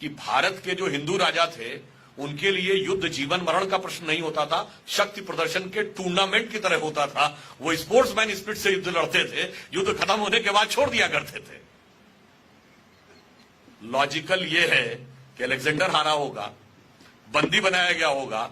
कि भारत के जो हिंदू राजा थे उनके लिए युद्ध जीवन मरण का प्रश्न नहीं होता था, शक्ति प्रदर्शन के टूर्नामेंट की तरह होता था। वो स्पोर्ट्समैन स्पिरिट से युद्ध लड़ते थे, युद्ध खत्म होने के बाद छोड़ दिया करते थे। लॉजिकल ये है कि अलेक्जेंडर हारा होगा, बंदी बनाया गया होगा,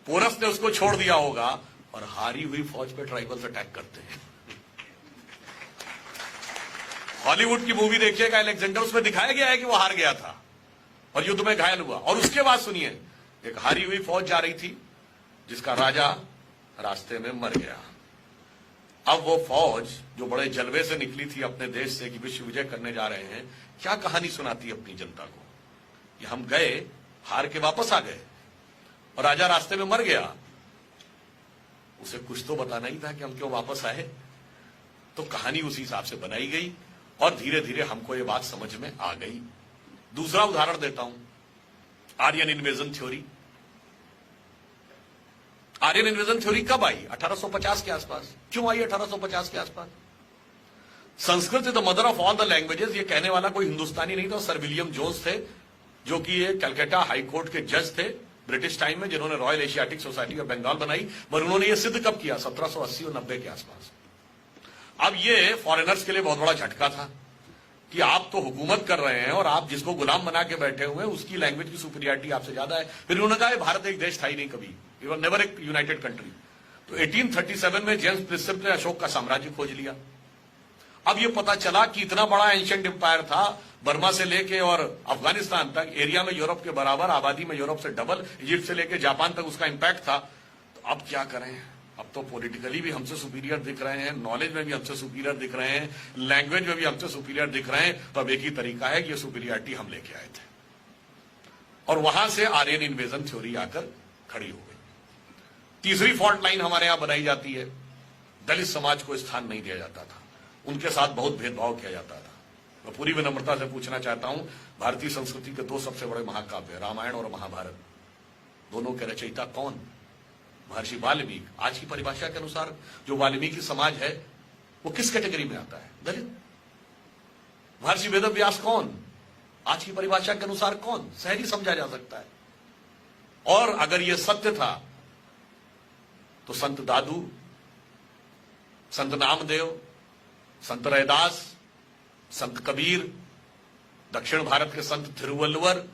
पोरस ने उसको छोड़ दिया होगा और हारी हुई फौज पे ट्राइबल्स अटैक करते हैं। हॉलीवुड की मूवी देखिएगा, अलेक्जेंडर, उसमें दिखाया गया है कि वो हार गया था और युद्ध में घायल हुआ। और उसके बाद सुनिए, एक हारी हुई फौज जा रही थी जिसका राजा रास्ते में मर गया। अब वो फौज जो बड़े जलवे से निकली थी अपने देश से कि विश्व विजय करने जा रहे हैं, क्या कहानी सुनाती अपनी जनता को कि हम गए, हार के वापस आ गए और राजा रास्ते में मर गया। उसे कुछ तो बताना ही था कि हम क्यों वापस आए। तो कहानी उसी हिसाब से बनाई गई और धीरे धीरे हमको ये बात समझ में आ गई। दूसरा उदाहरण देता हूं, Aryan invasion theory. Aryan invasion theory कब आई? 1850 के आसपास। क्यों आई 1850 के आसपास? Sanskrit is the mother of all the languages, ये कहने वाला कोई हिंदुस्तानी नहीं था, सर विलियम जोन्स थे, जो कि ये कलकत्ता हाई कोर्ट के जज थे ब्रिटिश टाइम में, जिन्होंने Royal Asiatic Society of Bengal बनाई। पर उन्होंने ये सिद्ध कब किया? 1780 और 90 के आसपास। अब ये फॉरेनर्स के लिए बहुत बड़ा झटका था कि आप तो हुकूमत कर रहे हैं और आप जिसको गुलाम बना के बैठे हुए हैं उसकी लैंग्वेज की सुपीरियरिटी आपसे ज्यादा है। फिर उन्होंने कहा भारत एक देश था ही नहीं कभी, इट वाज नेवर एक यूनाइटेड कंट्री। तो 1837 में जेम्स प्रिंसेप ने अशोक का साम्राज्य खोज लिया। अब ये पता चला कि इतना बड़ा एंशिएंट एम्पायर था, बर्मा से लेके और अफगानिस्तान तक, एरिया में यूरोप के बराबर, आबादी में यूरोप से डबल, इजिप्ट से लेके जापान तक उसका इंपैक्ट था। तो अब क्या करें? अब तो पॉलिटिकली भी हमसे सुपीरियर दिख रहे हैं, नॉलेज में भी हमसे सुपीरियर दिख रहे हैं, लैंग्वेज में भी हमसे सुपीरियर दिख रहे हैं। तो अब एक ही तरीका है कि ये सुपीरियरिटी हम लेके आए थे। और वहां से आर्यन इन्वेजन थ्योरी आकर खड़ी हो गई। तीसरी फॉल्ट लाइन हमारे यहां बनाई जाती है, दलित समाज को स्थान नहीं दिया जाता था, उनके साथ बहुत भेदभाव किया जाता था। मैं पूरी विनम्रता से पूछना चाहता हूं, भारतीय संस्कृति के दो सबसे बड़े महाकाव्य रामायण और महाभारत, दोनों के रचयिता कौन? महर्षि वाल्मीकि। आज की परिभाषा के अनुसार जो वाल्मीकि समाज है वो किस कैटेगरी में आता है? दलित। महर्षि वेदव्यास कौन? आज की परिभाषा के अनुसार कौन? सहज ही समझा जा सकता है। और अगर यह सत्य था तो संत दादू, संत नामदेव, संत रैदास, संत कबीर, दक्षिण भारत के संत थिरुवल्लुवर,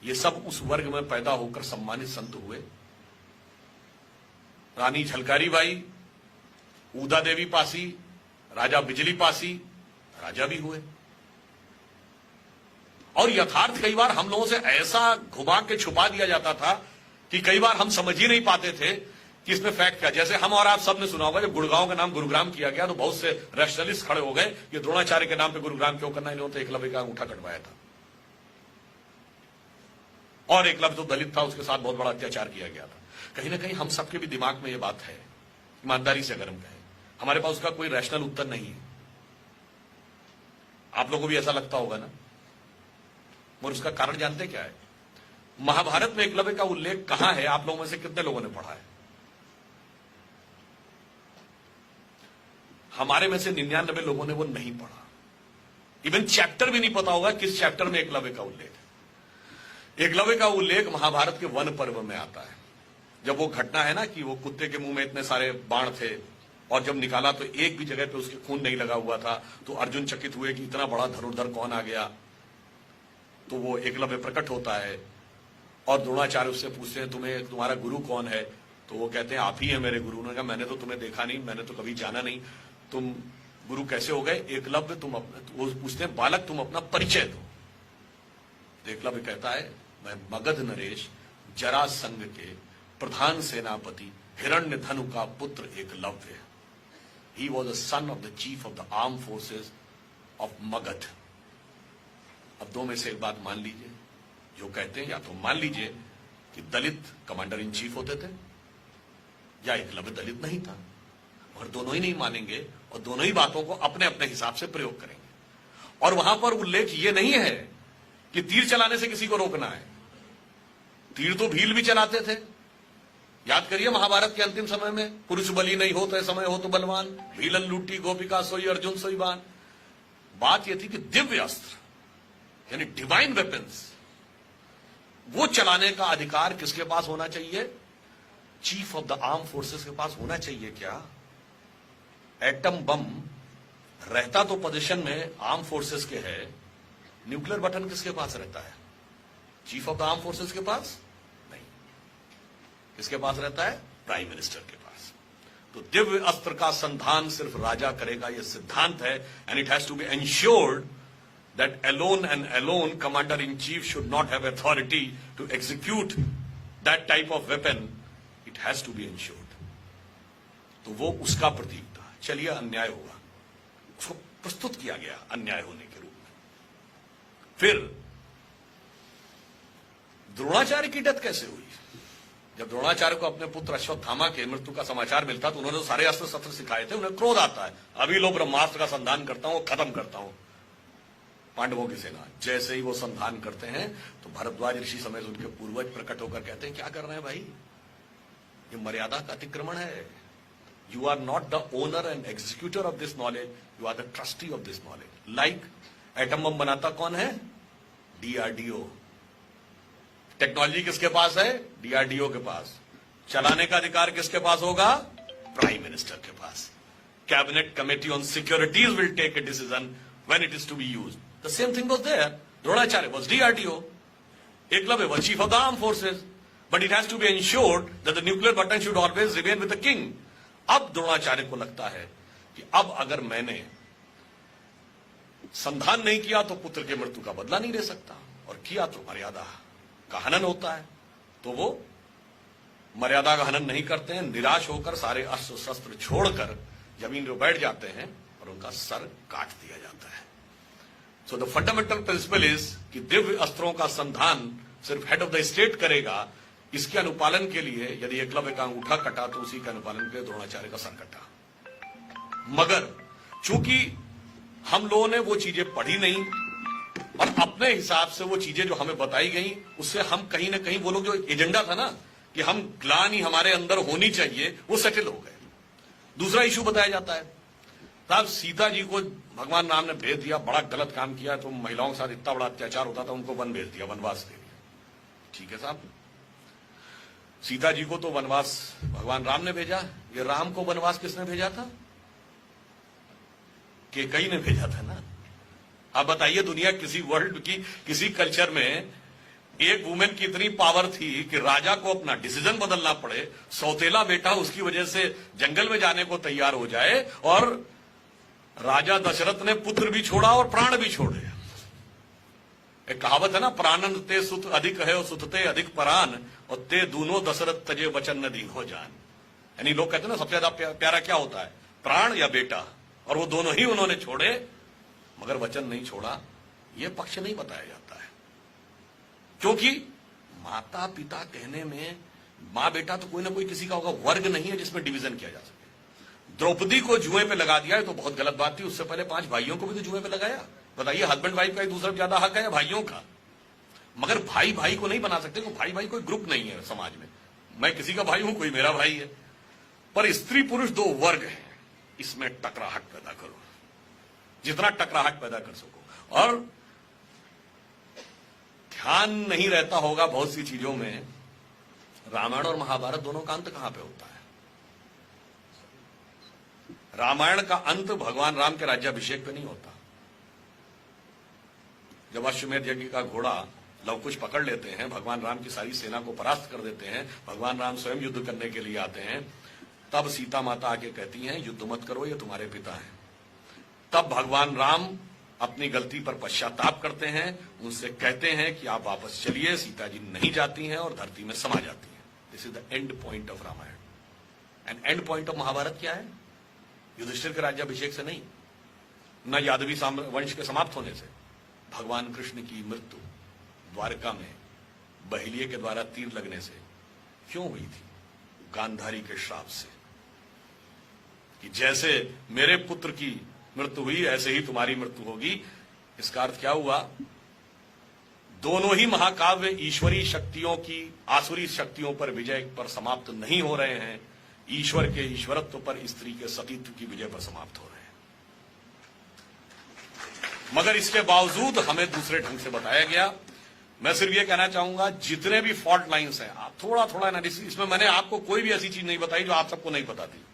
ये सब उस वर्ग में पैदा होकर सम्मानित संत हुए। रानी झलकारी बाई, ऊदा देवी पासी, राजा बिजली पासी, राजा भी हुए। और यथार्थ कई बार हम लोगों से ऐसा घुमा के छुपा दिया जाता था कि कई बार हम समझ ही नहीं पाते थे कि इसमें फैक्ट क्या। जैसे हम और आप सबने सुना होगा जब गुड़गांव का नाम गुरुग्राम किया गया तो बहुत से रैशनलिस्ट खड़े हो गए, ये द्रोणाचार्य के नाम पे गुरुग्राम क्यों करना, इन्होंने तो एकलव्य का अंगूठा कटवाया था और एकलव्य तो दलित था, उसके साथ बहुत बड़ा अत्याचार किया गया था। कहीं ना कहीं हम सबके भी दिमाग में ये बात है, ईमानदारी से अगर हम कहें, हमारे पास उसका कोई रैशनल उत्तर नहीं है। आप लोगों को भी ऐसा लगता होगा ना। और उसका कारण जानते क्या है? महाभारत में एकलव्य का उल्लेख कहां है? आप लोगों में से कितने लोगों ने पढ़ा है? हमारे में से 99 लोगों ने वो नहीं पढ़ा। इवन चैप्टर भी नहीं पता होगा किस चैप्टर में एकलव्य का उल्लेख है। एकलव्य का उल्लेख महाभारत के वन पर्व में आता है। जब वो घटना है ना कि वो कुत्ते के मुंह में इतने सारे बाण थे और जब निकाला तो एक भी जगह पे उसके खून नहीं लगा हुआ था, तो अर्जुन चकित हुए कि इतना बड़ा धनुर्धर कौन आ गया। तो वो एकलव्य प्रकट होता है और द्रोणाचार्य उससे पूछते हैं तुम्हारा गुरु कौन है? तो वो कहते हैं आप ही है मेरे गुरु। उन्होंने कहा मैंने तो तुम्हें देखा नहीं, मैंने तो कभी जाना नहीं, तुम गुरु कैसे हो गए? एकलव्य तुम अपना, वो पूछते हैं बालक तुम अपना परिचय दो। तो एकलव्य कहता है मैं मगध नरेश जरासंध के प्रधान सेनापति हिरण्यधनु का पुत्र Eklavya. He was a son of the chief of the arm forces of Magadh. अब दो में से एक बात मान लीजिए, जो कहते हैं या तो मान लीजिए कि दलित कमांडर इन चीफ होते थे या एकलव्य दलित नहीं था, और दोनों ही नहीं मानेंगे और दोनों ही बातों को अपने अपने हिसाब से प्रयोग करेंगे। और वहां पर उल्लेख ये नहीं है कि तीर चलाने से किसी को रोकना है। तीर तो भील भी चलाते थे। याद करिए महाभारत के अंतिम समय में, पुरुष बली नहीं हो तो समय हो तो बलवान, भीलन लूटी गोपिका सोई अर्जुन सोई बान। बात यह थी कि दिव्य अस्त्र यानी डिवाइन वेपन्स, वो चलाने का अधिकार किसके पास होना चाहिए? Chief of the arm forces के पास होना चाहिए क्या? एटम बम रहता तो पोजीशन में आर्म फोर्सेस के है, न्यूक्लियर बटन किसके पास रहता है? Chief of the arm forces के पास नहीं। किसके पास रहता है? प्राइम मिनिस्टर के पास। तो दिव्य अस्त्र का संधान सिर्फ राजा करेगा, यह सिद्धांत है। And it has to be ensured that alone and alone commander-in-chief should not have authority to execute that type of weapon. It has to be ensured. तो वो उसका प्रतीक था। चलिए, अन्याय हुआ, उसको प्रस्तुत किया गया अन्याय होने के रूप में। फिर द्रोणाचार्य की डेथ कैसे हुई? जब द्रोणाचार्य को अपने पुत्र अश्वत्थामा के मृत्यु का समाचार मिलता तो उन्होंने तो सारे अस्त्र शस्त्र सिखाए थे, उन्हें क्रोध आता है, अभी लो ब्रह्मास्त्र का संधान करता हूं, खत्म करता हूं पांडवों की सेना। जैसे ही वो संधान करते हैं तो भरद्वाज ऋषि समेत उनके पूर्वज प्रकट होकर कहते हैं, क्या कर रहे हैं भाई, ये मर्यादा का अतिक्रमण है। You are not the owner and executor of this knowledge, you are the trustee of this knowledge. Like atom bomb बनाता कौन है? डीआरडीओ। टेक्नोलॉजी किसके पास है? डीआरडीओ के पास। चलाने का अधिकार किसके पास होगा? प्राइम मिनिस्टर के पास। Cabinet committee on securities will take a decision when it is to be used. The same thing was there. Dronacharya was DRDO. Eklavya was chief of the armed forces. But it has to be ensured that the nuclear button should always remain with the king. अब द्रोणाचार्य को लगता है कि अब अगर मैंने संधान नहीं किया तो पुत्र के मृत्यु का बदला नहीं ले सकता, और किया तो मर्यादा का हनन होता है। तो वो मर्यादा का हनन नहीं करते हैं, निराश होकर सारे अस्त्र शस्त्र छोड़कर जमीन पर बैठ जाते हैं और उनका सर काट दिया जाता है। So the fundamental principle is कि दिव्य अस्त्रों का संधान सिर्फ हेड ऑफ द स्टेट करेगा। इसके अनुपालन के लिए यदि एकलव्य का अंगूठा कटा तो उसी के अनुपालन के लिए द्रोणाचार्य का सर कटा। मगर चूंकि हम लोगों ने वो चीजें पढ़ी नहीं और अपने हिसाब से वो चीजें जो हमें बताई गई उससे हम कहीं ना कहीं, वो लोग जो एजेंडा था ना कि हम ग्लानि हमारे अंदर होनी चाहिए, वो सेटल हो गए। दूसरा इशू बताया जाता है, साहब सीता जी को भगवान राम ने भेज दिया, बड़ा गलत काम किया, तो महिलाओं के साथ इतना बड़ा अत्याचार होता था, उनको वन भेज दिया, वनवास दे दिया। ठीक है साहब, सीता जी को तो वनवास भगवान राम ने भेजा, ये राम को वनवास किसने भेजा था? कैकेयी ने भेजा था ना। अब बताइए, दुनिया किसी वर्ल्ड की किसी कल्चर में एक वुमेन की इतनी पावर थी कि राजा को अपना डिसीजन बदलना पड़े, सौतेला बेटा उसकी वजह से जंगल में जाने को तैयार हो जाए, और राजा दशरथ ने पुत्र भी छोड़ा और प्राण भी छोड़े। एक कहावत है ना, प्राणन ते सुत अधिक है और सुत ते अधिक परान, और ते दोनों दशरथ तजे वचन न दीन हो जान। यानी लोग कहते हैं ना, सबसे ज्यादा प्यारा क्या होता है, प्राण या बेटा, और वो दोनों ही उन्होंने छोड़े मगर वचन नहीं छोड़ा। ये पक्ष नहीं बताया जाता है, क्योंकि माता पिता कहने में मां बेटा तो कोई ना कोई किसी का होगा, वर्ग नहीं है जिसमें डिवीजन किया जा सके। द्रौपदी को जुए पे लगा दिया है तो बहुत गलत बात थी, उससे पहले 5 भाइयों को भी तो जुए पे लगाया। बताइए, हस्बैंड वाइफ का एक दूसरे ज्यादा हक है या भाइयों का? मगर भाई भाई को नहीं बना सकते, तो भाई भाई कोई ग्रुप नहीं है समाज में। मैं किसी का भाई हूं, कोई मेरा भाई है, पर स्त्री पुरुष 2 वर्ग है, इसमें टकराहट पैदा करो, जितना टकराहट पैदा कर सको। और ध्यान नहीं रहता होगा बहुत सी चीजों में, रामायण और महाभारत दोनों का अंत कहां पे होता है? रामायण का अंत भगवान राम के राज्याभिषेक पे नहीं होता। जब अश्वमेध यज्ञ का घोड़ा लवकुश पकड़ लेते हैं, भगवान राम की सारी सेना को परास्त कर देते हैं, भगवान राम स्वयं युद्ध करने के लिए आते हैं, तब सीता माता आके कहती हैं, युद्ध मत करो, ये तुम्हारे पिता हैं। तब भगवान राम अपनी गलती पर पश्चाताप करते हैं, उनसे कहते हैं कि आप वापस चलिए। सीता जी नहीं जाती हैं और धरती में समा जाती हैं। This is the end point of Ramayana. And end point of Mahabharata क्या है? युधिष्ठिर के राज्याभिषेक से नहीं, न यादवी वंश के समाप्त होने से। भगवान कृष्ण की मृत्यु द्वारका में बहिलिये के द्वारा तीर लगने से क्यों हुई थी? गांधारी के श्राप से, कि जैसे मेरे पुत्र की मृत्यु हुई ऐसे ही तुम्हारी मृत्यु होगी। इसका अर्थ क्या हुआ? दोनों ही महाकाव्य ईश्वरी शक्तियों की आसुरी शक्तियों पर विजय पर समाप्त नहीं हो रहे हैं, ईश्वर के ईश्वरत्व पर स्त्री के सतीत्व की विजय पर समाप्त हो रहे हैं। मगर इसके बावजूद हमें दूसरे ढंग से बताया गया। मैं सिर्फ ये कहना चाहूंगा, जितने भी फॉल्ट लाइंस हैं, आप थोड़ा थोड़ा एनालिसिस, इसमें मैंने आपको कोई भी ऐसी चीज नहीं बताई जो आप सबको नहीं पता थी।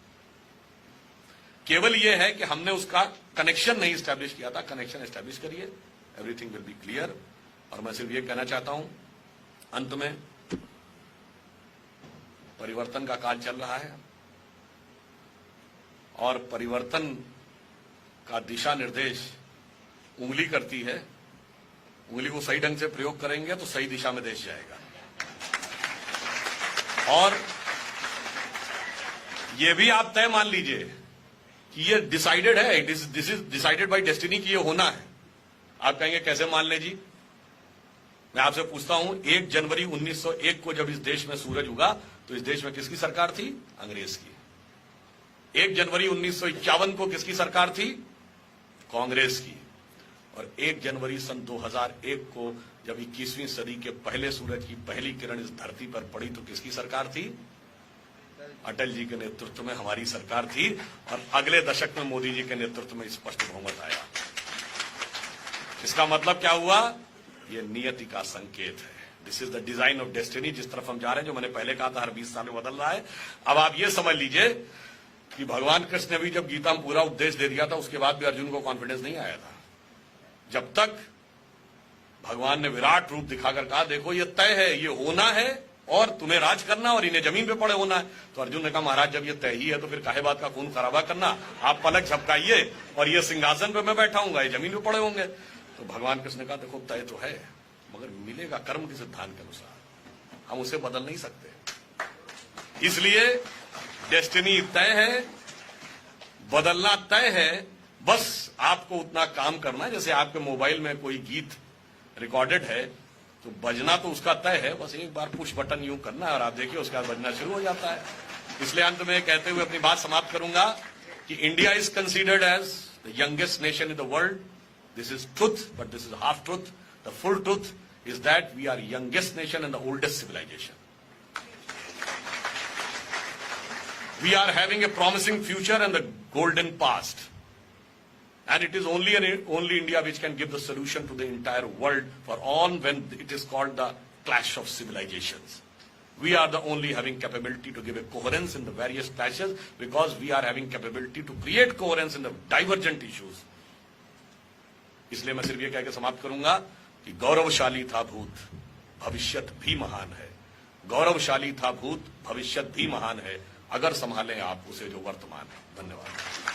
केवल ये है कि हमने उसका कनेक्शन नहीं स्टैब्लिश किया था। कनेक्शन स्टैब्लिश करिए, एवरीथिंग विल बी क्लियर। और मैं सिर्फ ये कहना चाहता हूं अंत में, परिवर्तन का काल चल रहा है और परिवर्तन का दिशा निर्देश उंगली करती है। उंगली को सही ढंग से प्रयोग करेंगे तो सही दिशा में देश जाएगा। और यह भी आप तय मान लीजिए कि ये डिसाइडेड है, this is decided by destiny कि ये होना है। आप कहेंगे कैसे मान ले जी? मैं आपसे पूछता हूं, 1 जनवरी 1901 को जब इस देश में सूरज उगा तो इस देश में किसकी सरकार थी? अंग्रेज की। 1 जनवरी 1951 को किसकी सरकार थी? कांग्रेस की। और 1 जनवरी सन 2001 को जब 21वीं सदी के पहले सूरज की पहली किरण इस धरती पर पड़ी तो किसकी सरकार थी? अटल जी के नेतृत्व में हमारी सरकार थी। और अगले दशक में मोदी जी के नेतृत्व में स्पष्ट बहुमत आया। इसका मतलब क्या हुआ? यह नियति का संकेत है। This is the design of destiny. जिस तरफ हम जा रहे हैं, जो मैंने पहले कहा था, हर 20 साल में बदल रहा है। अब आप ये समझ लीजिए कि भगवान कृष्ण ने भी जब गीता में पूरा उपदेश दे दिया था, उसके बाद भी अर्जुन को कॉन्फिडेंस नहीं आया था। जब तक भगवान ने विराट रूप दिखाकर कहा, देखो ये तय है, ये होना है और तुम्हें राज करना और इन्हें जमीन पे पड़े होना है। तो अर्जुन ने कहा, महाराज जब ये तय ही है तो फिर काहे बात का खून खराबा करना? आप पलक झपकाइए और ये सिंहासन पे मैं बैठा हूंगा, ये जमीन पे पड़े होंगे। तो भगवान कृष्ण ने कहा, देखो तय तो है मगर मिलेगा कर्म के सिद्धांत के अनुसार, हम उसे बदल नहीं सकते। इसलिए डेस्टिनी तय है, बदलना तय है, बस आपको उतना काम करना है। जैसे आपके मोबाइल में कोई गीत रिकॉर्डेड है तो बजना तो उसका तय है, बस एक बार पुश बटन यूं करना है और आप देखिए उसके बाद बजना शुरू हो जाता है। इसलिए अंत में कहते हुए अपनी बात समाप्त करूंगा कि India is considered as the youngest nation in the world. This is truth, but this is half truth. The full truth is that we are youngest nation and the oldest civilization. We are having a promising future and the golden past. And it is only India which can give the solution to the entire world for all when it is called the clash of civilizations. We are the only having capability to give a coherence in the various clashes because we are having capability to create coherence in the divergent issues. इसलिए मैं सिर्फ ये कह के समाप्त करूंगा कि गौरवशाली था भूत, भविष्यत भी महान है। गौरवशाली था भूत, भविष्यत भी महान है, अगर संभालें आप उसे जो वर्तमान है। धन्यवाद।